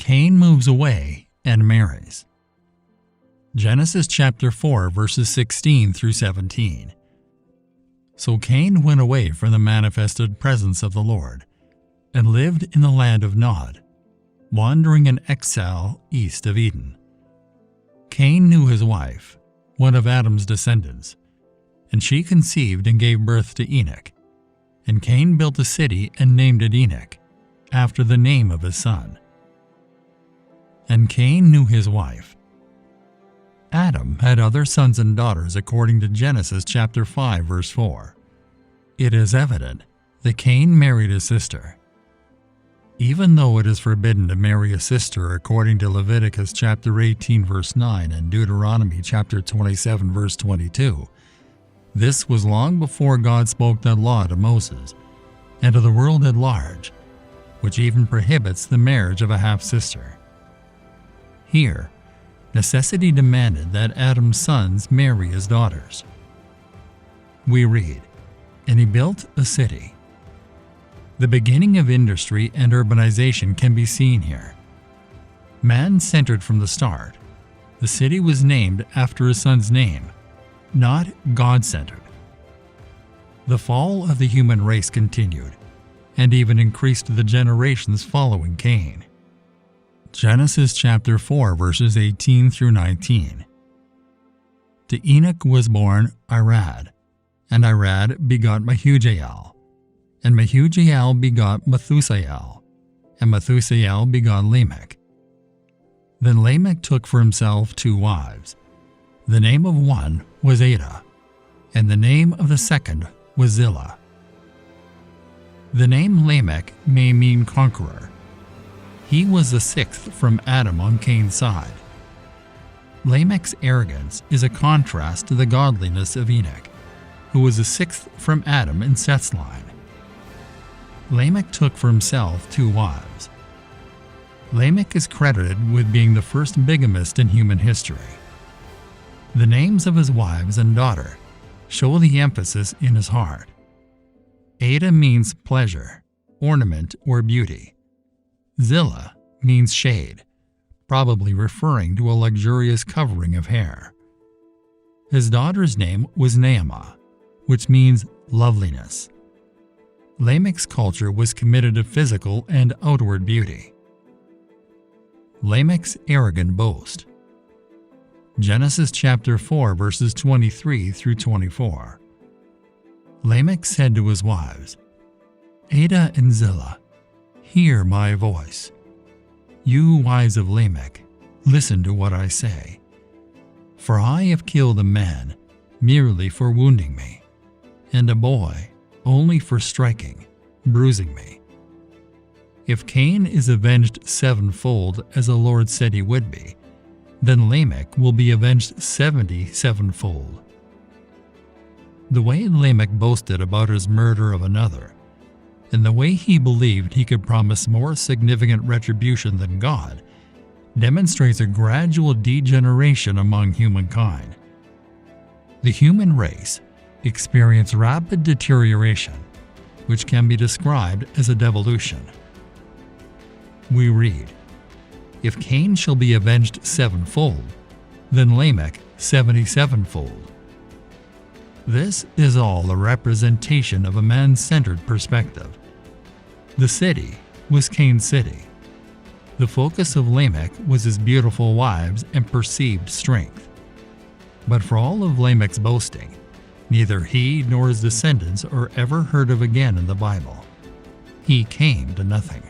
Cain moves away and marries. Genesis chapter 4 verses 16 through 17. So Cain went away from the manifested presence of the Lord, and lived in the land of Nod, wandering in exile east of Eden. Cain knew his wife, one of Adam's descendants, and she conceived and gave birth to Enoch. And Cain built a city and named it Enoch, after the name of his son. And Cain knew his wife. Adam had other sons and daughters according to Genesis chapter 5 verse 4. It is evident that Cain married his sister. Even though it is forbidden to marry a sister according to Leviticus chapter 18 verse 9 and Deuteronomy chapter 27 verse 22, this was long before God spoke that law to Moses and to the world at large, which even prohibits the marriage of a half-sister. Here, necessity demanded that Adam's sons marry his daughters. We read, "And he built a city." The beginning of industry and urbanization can be seen here. Man-centered from the start, the city was named after his son's name, not God-centered. The fall of the human race continued, and even increased the generations following Cain. Genesis chapter 4 verses 18 through 19. To Enoch was born Irad, and Irad begot Mehujael, and Mehujael begot Methusael, and Methusael begot Lamech. Then Lamech took for himself 2 wives. The name of one was ADAH, and the name of the second was Zillah. The name Lamech may mean conqueror. He was the 6th from Adam on Cain's side. Lamech's arrogance is a contrast to the godliness of Enoch, who was the 6th from Adam in Seth's line. Lamech took for himself 2 wives. Lamech is credited with being the first bigamist in human history. The names of his wives and daughter show the emphasis in his heart. ADAH means pleasure, ornament, or beauty. Zillah means shade, probably referring to a luxurious covering of hair. His daughter's name was Naamah, which means loveliness. Lamech's culture was committed to physical and outward beauty. Lamech's arrogant boast. Genesis chapter 4 verses 23 through 24. Lamech said to his wives, "ADAH and Zillah, hear my voice. You wives of Lamech, listen to what I say. For I have killed a man merely for wounding me, and a boy only for striking, bruising me. If Cain is avenged 7-fold as the Lord said he would be, then Lamech will be avenged 77-fold. The way Lamech boasted about his murder of another, and the way he believed he could promise more significant retribution than God, demonstrates a gradual degeneration among humankind. The human race experienced rapid deterioration, which can be described as a devolution. We read, "If Cain shall be avenged 7-fold, then Lamech 77-fold. This is all a representation of a man-centered perspective. The city was Cain's city. The focus of Lamech was his beautiful wives and perceived strength. But for all of Lamech's boasting, neither he nor his descendants are ever heard of again in the Bible. He came to nothing.